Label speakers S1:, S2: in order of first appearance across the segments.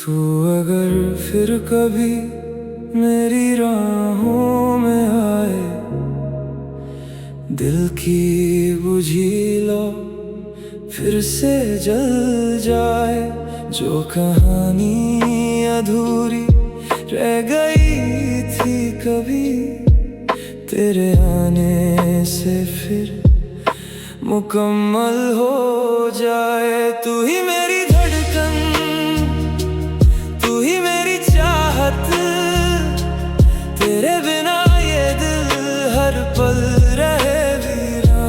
S1: तू अगर फिर कभी मेरी राहों में आए, दिल की बुझी लो फिर से जल जाए। जो कहानी अधूरी रह गई थी कभी, तेरे आने से फिर मुकम्मल हो जाए। तू ही मेरी धड़कन, तू ही मेरी चाहत, तेरे बिना ये दिल हर पल रहे वीरान।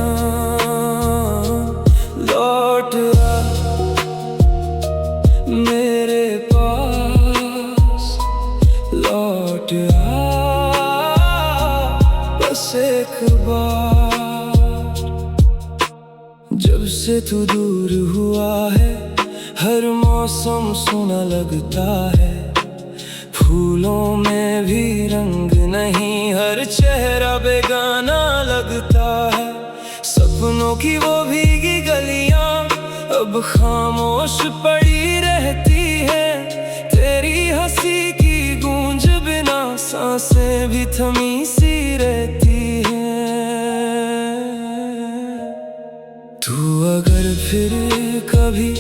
S1: लौट आ मेरे पास, लौट आ बस एक बार। जब से तू दूर हुआ है, हर मौसम सुना लगता है। फूलों में भी रंग नहीं, हर चेहरा बेगाना लगता है। सपनों की वो भीगी गलियां अब खामोश पड़ी रहती है। तेरी हंसी की गूंज बिना सांसें भी थमी सी रहती हैं। तू अगर फिर कभी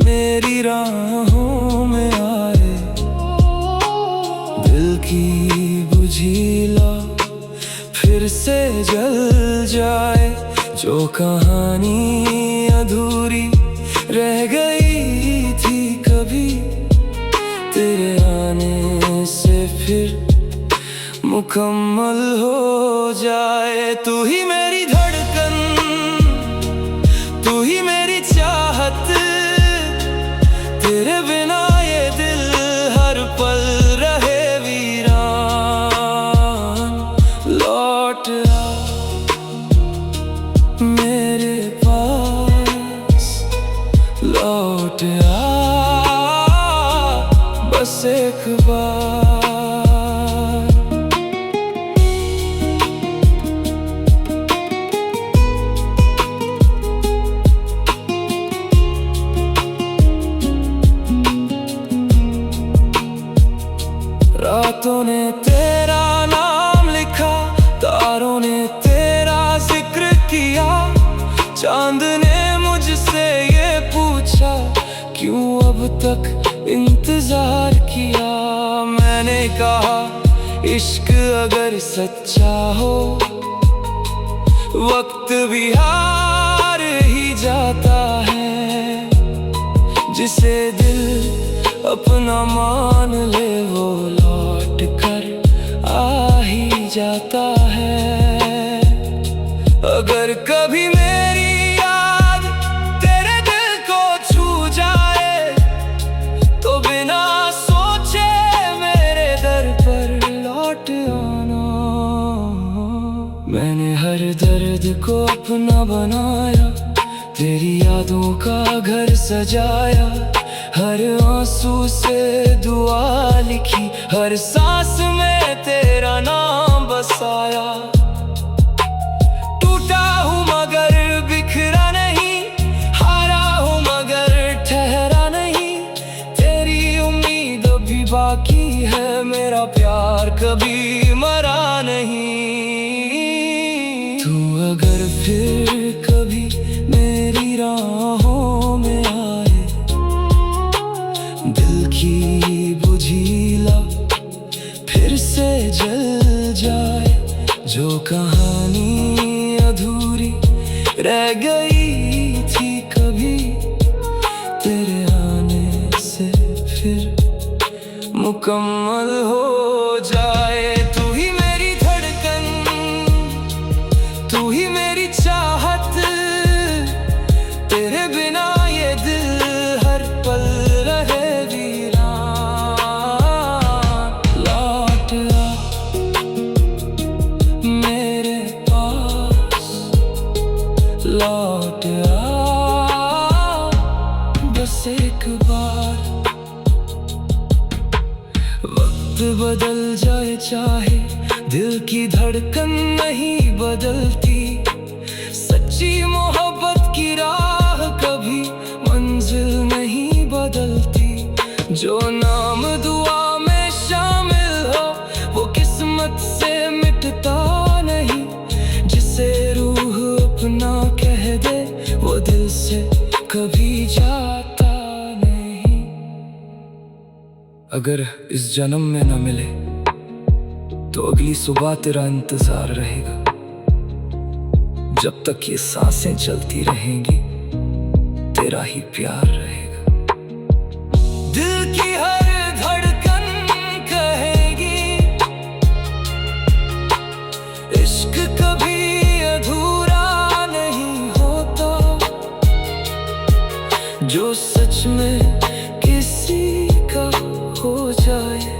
S1: मेरी राहों में आए, दिल की बुझी लो फिर से जल जाए। जो कहानी अधूरी रह गई थी कभी, तेरे आने से फिर मुकम्मल हो जाए। तू ही मेरी धड़कन, तू ही मेरी चाहत, तेरे बिना ये दिल हर पल रहे वीरान। लौट आ मेरे पास, लौट आ बस एक बार। रातों ने तेरा नाम लिखा, तारों ने तेरा जिक्र किया। चांद ने मुझसे ये पूछा, क्यों अब तक इंतजार किया। मैंने कहा इश्क अगर सच्चा हो, वक्त भी हार ही जाता है। जिसे दिल अपना मान ले वो लौट कर आ ही जाता है। अगर कभी मेरी याद तेरे दिल को छू जाए, तो बिना सोचे मेरे दर पर लौट आना। मैंने हर दर्द को अपना बनाया, तेरी यादों का घर सजाया। हर आंसू से दुआ लिखी, हर सांस में तेरा नाम बसाया। टूटा हूँ मगर बिखरा नहीं, हारा हूँ मगर ठहरा नहीं। तेरी उम्मीद अभी बाकी है, मेरा प्यार कभी मरा नहीं। तू अगर फिर कभी मेरी राहों में आए, दिल की बुझी लो फिर से जल जाए। जो कहानी अधूरी रह गई थी कभी, तेरे आने से फिर मुकम्मल हो जाए। तू ही मेरी धड़कन, तू ही मेरी चाहत, तेरे बिना ये दिल हर पल रहे वीरान। लौट आ मेरे पास, लौट आ बस एक बार। वक्त बदल जाए चाहे, दिल की धड़कन नहीं बदलती। सच्ची मोहब्बत की राह कभी मंजिल नहीं बदलती। जो नाम अगर इस जन्म में न मिले तो अगली सुबह तेरा इंतजार रहेगा। जब तक ये सांसें चलती रहेंगी तेरा ही प्यार रहेगा। दिल की हर धड़कन कहेगी इश्क कभी अधूरा नहीं होता। जो सच में किसी का हो जाए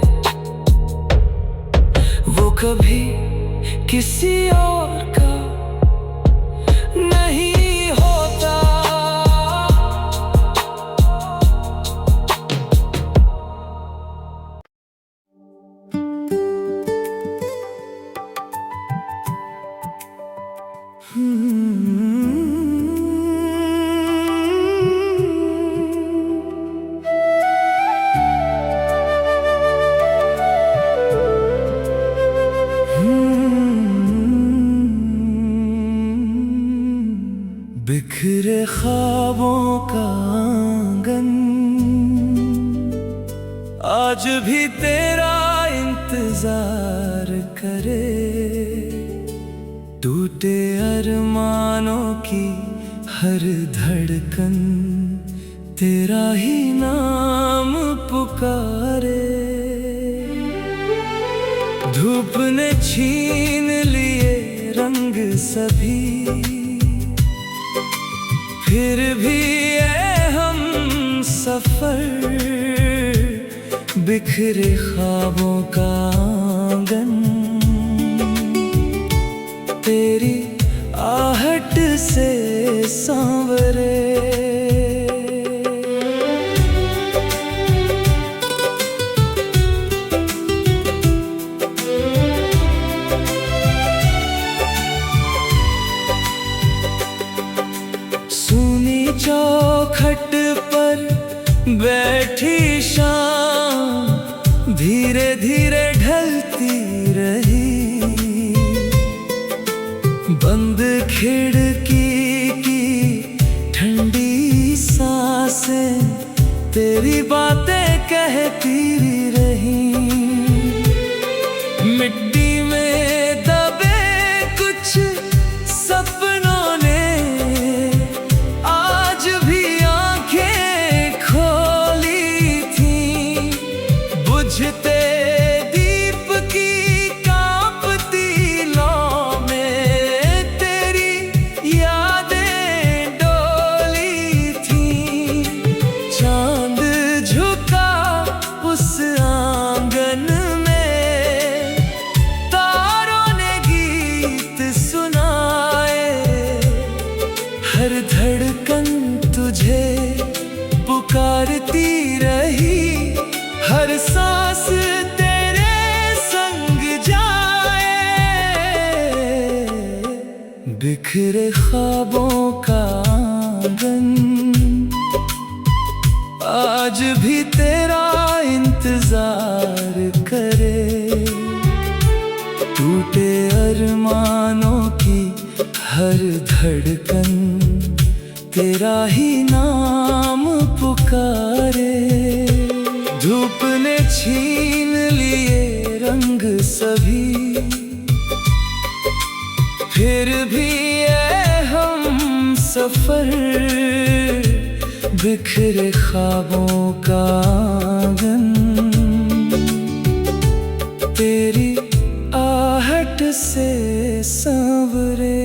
S1: वो कभी किसी और का नहीं होता। बिखरे ख्वाबों का आंगन आज भी तेरा इंतजार करे। टूटे अरमानों की हर धड़कन तेरा ही नाम पुकारे। धूप ने छीन लिए रंग सभी फिर भी ये हम सफर। बिखरे ख्वाबों का आंगन तेरी आहट से सांवरे। चौखट पर बैठी शाम धीरे धीरे ढलती रही। बंद खिड़की की ठंडी सांसें तेरी बातें कहती रही। मिट्टी में दबे कुछ सपनों ने बुझते दीप की कांपती लौ में तेरी यादें डोली थी। चांद झुका उस आंगन में तारों ने गीत सुनाए। हर धड़कन तुझे पुकारती रही। हर सांस तेरे संग जाए। बिखरे ख्वाबों का आंगन आज भी तेरा इंतजार करे। टूटे अरमानों की हर धड़कन तेरा ही नाम पुकारे। धूप ने छीन लिए रंग सभी फिर भी ये हम सफर। बिखरे ख्वाबों का आंगन तेरी आहट से सांवरे।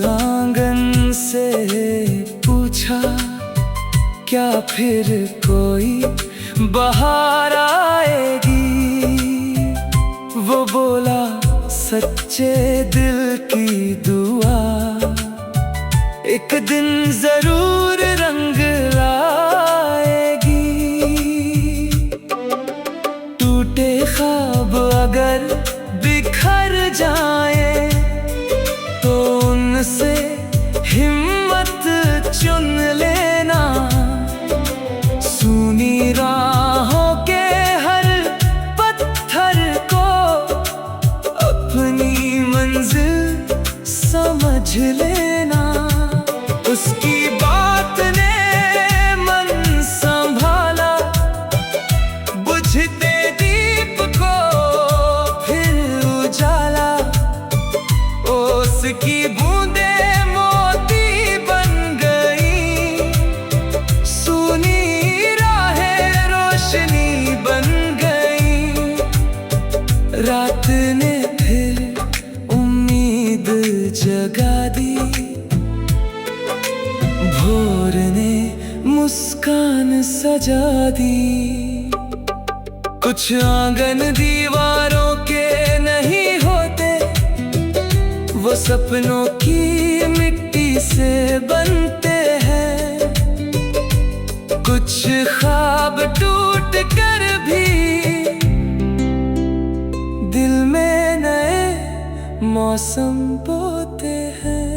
S1: आंगन से पूछा क्या फिर कोई बहार आएगी। वो बोला सच्चे दिल की दुआ एक दिन जरूर रंग लाएगी। टूटे ख्वाब अगर बिखर जाए तो उनसे हिम्मत चुन लेना। सूनी राहों के हर रात ने फिर उम्मीद जगा दी, भोर ने मुस्कान सजा दी। कुछ आंगन दीवारों के नहीं होते, वो सपनों की मिट्टी से बनते हैं। कुछ ख्वाब टूट कर भी दिल में नए मौसम बोते हैं।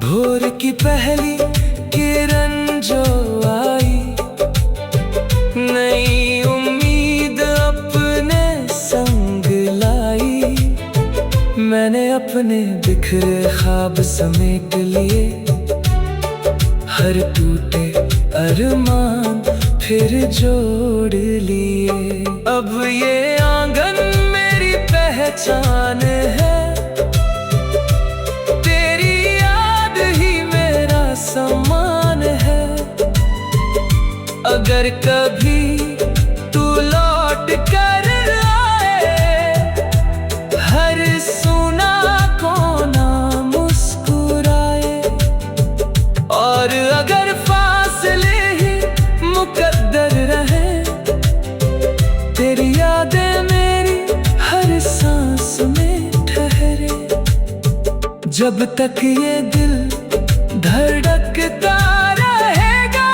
S1: भोर की पहली किरण जो आई, नई उम्मीद अपने संग लाई। मैंने अपने बिखरे ख्वाब समेट लिए, हर टूटे अरमान फिर जोड़ लिए। अब ये आंगन मेरी पहचान है, तेरी याद ही मेरा सम्मान है। अगर कभी तू लौट कर आए, हर सुना कोना मुस्कुराए। और अगर फासले ही मुकद्दर रहे, तेरी यादें मेरी हर सांस में ठहरे। जब तक ये दिल धड़कता रहेगा,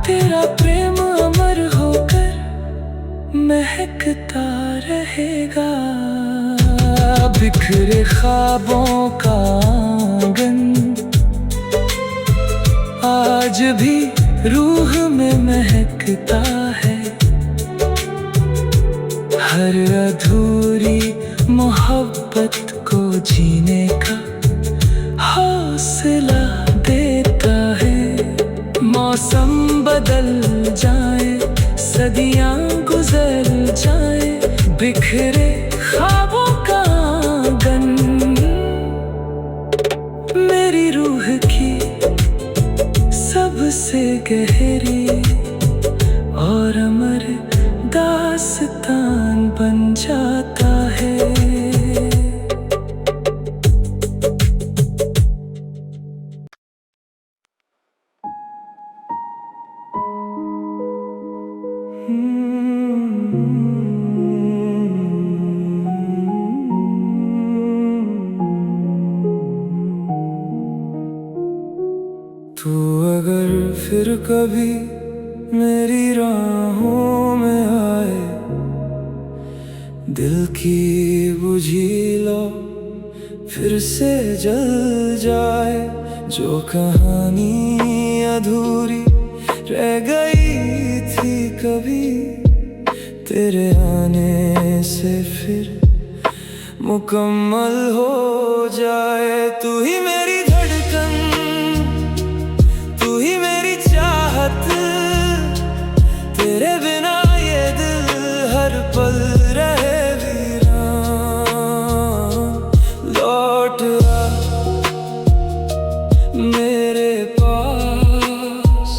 S1: तेरा प्रेम अमर होकर महकता रहेगा। बिखरे ख्वाबों का आंगन आज भी रूह में महकता है। हर अधूरी मोहब्बत को जीने का हौसला देता है। मौसम बदल जाए, सदियां गुजर जाए, बिखरे ख्वाबों का आंगन मेरी रूह की सबसे गहरी और अमर दास्तान बन जाता है। तू अगर फिर कभी मेरी राहों में आए, दिल की बुझी लो फिर से जल जाए। जो कहानी अधूरी रह गई थी कभी, तेरे आने से फिर मुकम्मल हो जाए। तू ही मेरी धड़कन, तू ही मेरी चाहत, तेरे बिना ये दिल हर पल रहे वीरान। लौट आ मेरे पास,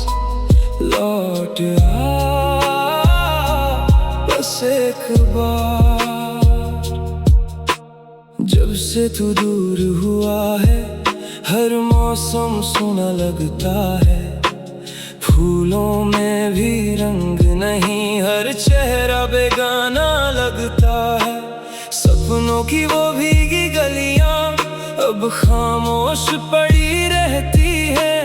S1: लौट आ बस एक बार। जब से तू दूर हुआ है, हर मौसम सुना लगता है। फूलों में भी रंग नहीं, हर चेहरा बेगाना लगता है। सपनों की वो भीगी गलियां अब खामोश पड़ी रहती है।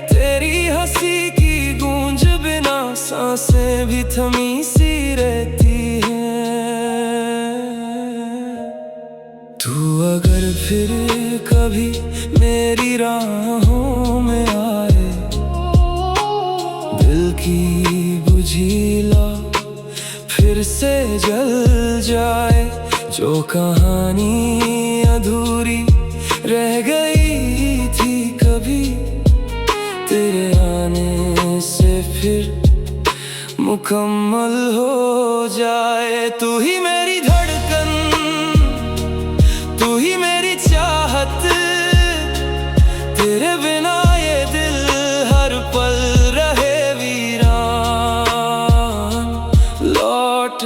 S1: तेरी हंसी की गूंज बिना सांसें भी थमी सी रहती हैं। तू अगर फिर कभी मेरी राहों में आए, दिल की बुझी लो फिर से जल जाए। जो कहानी अधूरी रह गई थी कभी, तेरे आने से फिर मुकम्मल हो जाए। तू ही मेरी धड़कन, तू ही मेरी चाहत, तेरे बिना ये दिल हर पल रहे वीरान। लौट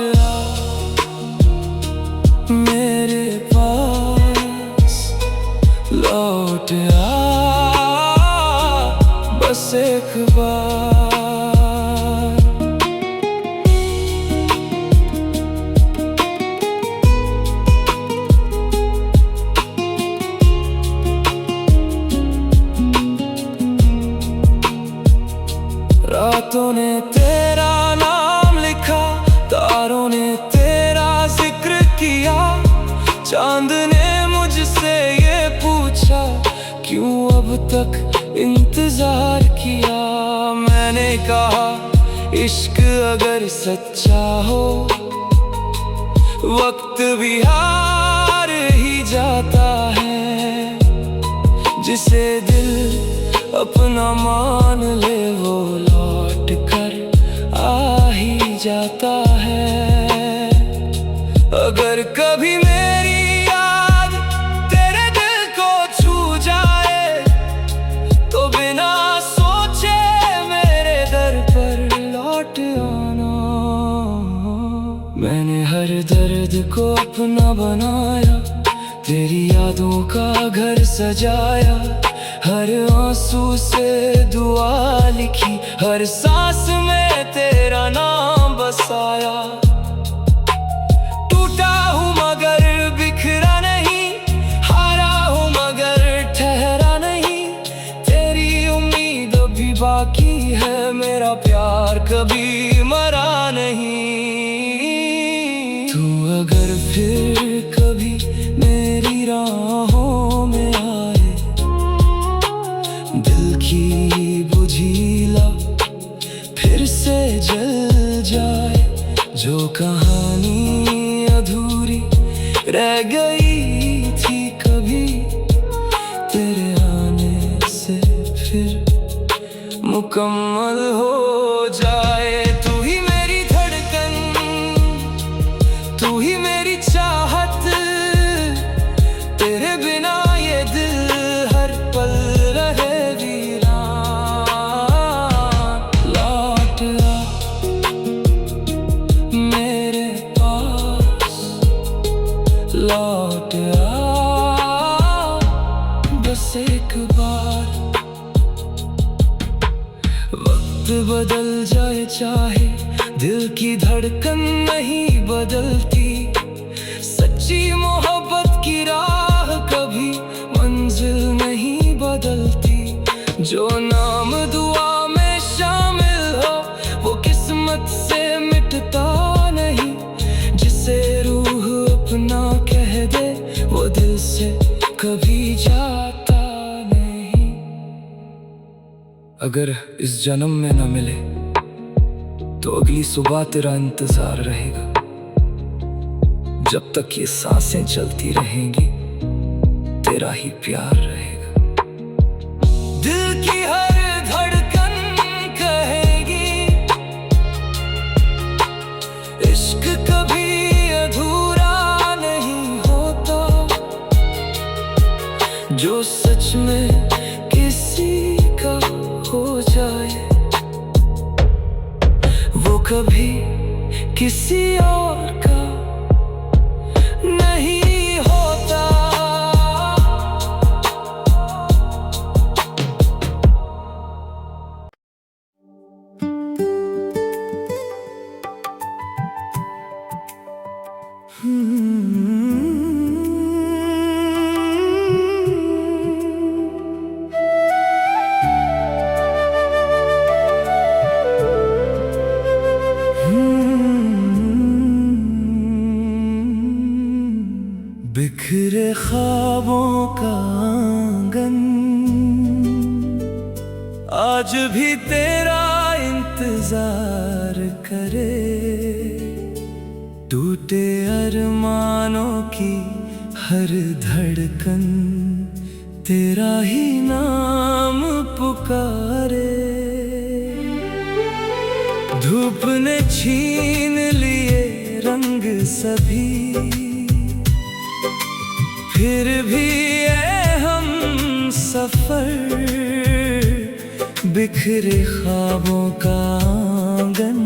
S1: तेरा नाम लिखा, तारों ने तेरा जिक्र किया। चांद ने मुझसे ये पूछा, क्यों अब तक इंतजार किया। मैंने कहा इश्क अगर सच्चा हो, वक्त भी हार ही जाता है। जिसे दिल अपना मान ले, वो लौट कर आ ही जाता है। अगर कभी मेरी याद तेरे दिल को छू जाए, तो बिना सोचे मेरे दर पर लौट आना। मैंने हर दर्द को अपना बनाया, तेरी यादों का घर सजाया। हर आंसू से दुआ लिखी, हर सांस में तेरा नाम बसाया। टूटा हूँ मगर बिखरा नहीं, हारा हूँ मगर ठहरा नहीं। तेरी उम्मीद अभी बाकी है, मेरा प्यार कभी मरा नहीं। तू अगर फिर कभी मेरी राहों में आए, दिल की बुझीला फिर से जल जाए। जो कहानी अधूरी रह गई थी कभी, तेरे आने से फिर मुकम्मल हो जाए। तू ही मेरी धड़कन, तू ही मेरी चाहत, तेरे बिना ये दिल हर पल रहे वीरान। लौट आ मेरे पास, लौट आ बस एक बार। वक्त बदल जाए चाहे, दिल की धड़कन नहीं बदलती। सच्ची मोहब्बत की राह कभी मंजिल नहीं बदलती। जो नाम दुआ में शामिल हो, वो किस्मत से मिटता नहीं। जिसे रूह अपना कह दे, वो दिल से कभी जाता नहीं। अगर इस जन्म में न मिले, तो अगली सुबह तेरा इंतजार रहेगा। जब तक ये सांसें चलती रहेंगी, तेरा ही प्यार रहेगा। दिल की हर धड़कन कहेगी, इश्क कभी अधूरा नहीं होता। जो सच में किसी का हो जाए, वो कभी किसी और का नहीं होता। बिखरे ख्वाबों का आंगन आज भी तेरा इंतजार करे। टूटे अरमानों की हर धड़कन तेरा ही नाम पुकारे। धूप ने छीन लिए रंग सभी, फिर भी ये हम सफर। बिखरे ख्वाबों का आंगन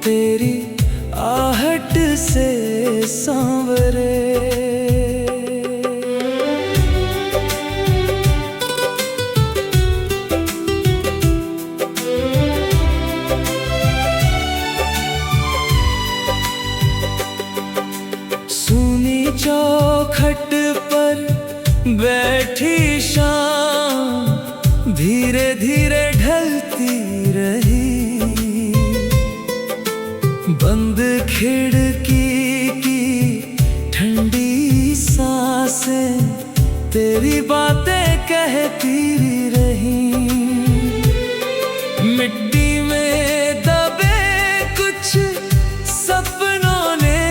S1: तेरी आहट से सांवरे। चौखट पर बैठी शाम धीरे धीरे ढलती खिड़की की ठंडी सांसें तेरी बातें कहती रही। मिट्टी में दबे कुछ सपनों ने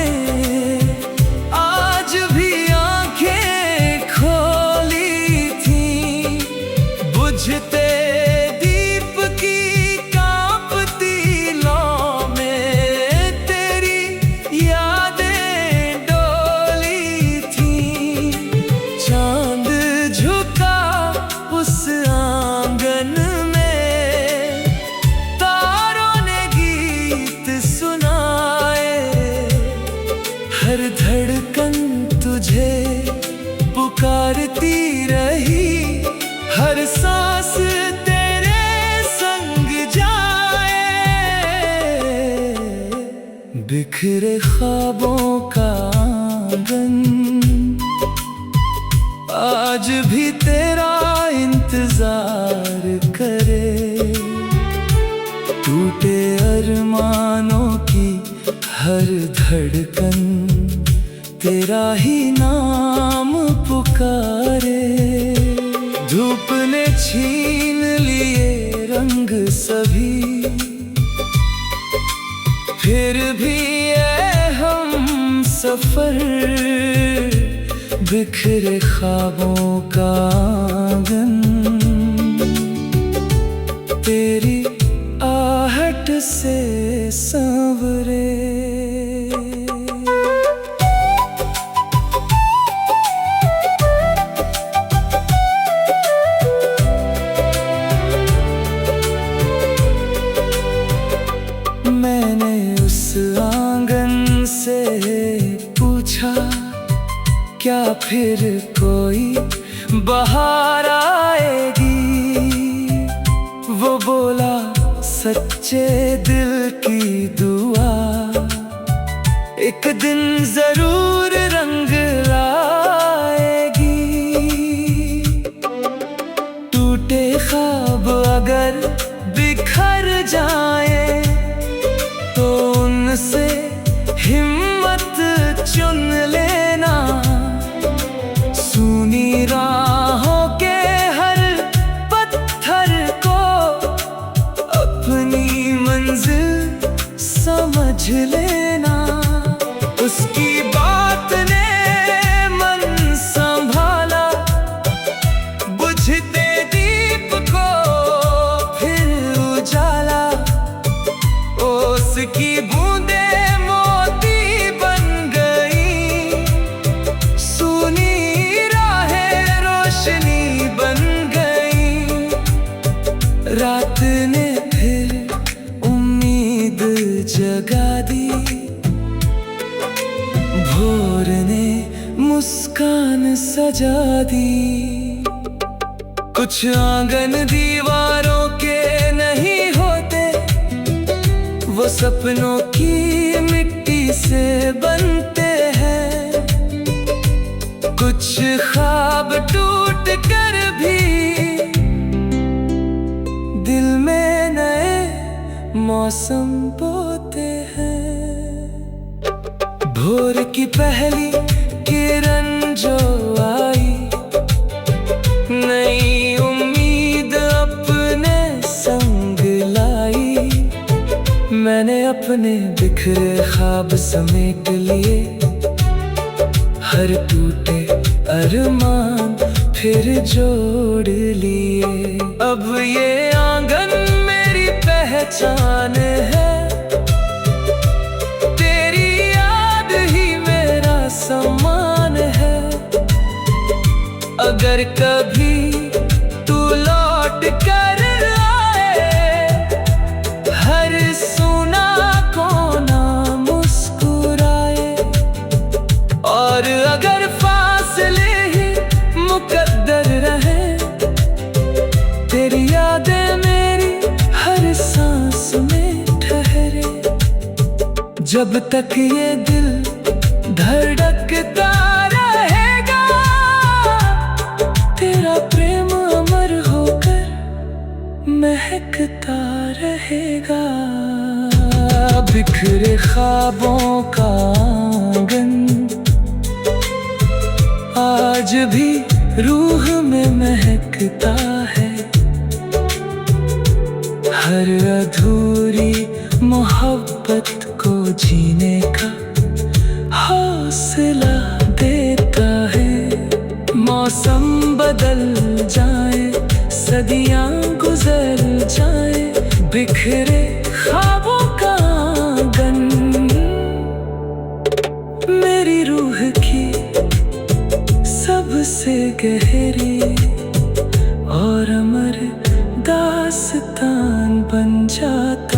S1: आज भी आंखें खोली थी। बुझते दीप की कांपती लौ में तेरी यादें डोली थी। चांद झुका उस आंगन में, तारों ने गीत सुनाए। हर धड़कन तुझे पुकारती रही, हर सांस तेरे संग जाए। बिखरे ख्वाबों का आंगन आज भी तेरा इंतजार करे। टूटे अरमानों की हर धड़कन तेरा ही नाम पुकारे। धूप ने छीन लिए रंग सभी, फिर भी ये हम सफर। बिखरे ख्वाबों का आंगन तेरी आहट से सांवरे। मैंने उस आंगन से पूछा, क्या फिर कोई बहार आएगी? वो बोला, सच्चे दिल की दुआ एक दिन जरूर रंग लाएगी। टूटे ख्वाब अगर बिखर जाए तो उनसे हिम्मत चुन लेना। सूनी राहों के हर पत्थर को अपनी मंजिल समझ लेना। उसकी बात ने मन संभाला, बुझते दीप को फिर उजाला। उसकी बूंदे मोती बन गई, सूनी राहें रोशनी बन गई। रात ने फिर उम्मीद जगा दी, भोर ने मुस्कान सजा दी। कुछ आंगन दीवारों के नहीं होते, वो सपनों की मिट्टी से बनते हैं। कुछ ख्वाब टूट कर भी दिल में नए मौसम बोते हैं। भोर की पहली किरण जो आई, नई उम्मीद अपने संग लाई। मैंने अपने बिखरे ख्वाब समेट लिए, हर टूटे अरमान फिर जोड़ लिए। अब ये आंगन मेरी पहचान है, तेरी याद ही मेरा सम्मान है। अगर कभी तू लौट कर आए, हर सुना कोना मुस्कुराए। और अगर फासले ही मुकद्दर रहे, तेरी यादें मेरी हर सांस में ठहरे। जब तक ये दिल धड़कता रहेगा, तेरा प्रेम अमर होकर महकता रहेगा। बिखरे ख्वाबों का आंगन आज भी रूह में महकता है। हर अधूरी मोहब्बत को जीने का हौसला देता है। मौसम बदल जाए, सदियां गुजर जाए, बिखरे ख्वाबों का आंगन मेरी रूह की सबसे गहरी और अमर दास्तान बन जाता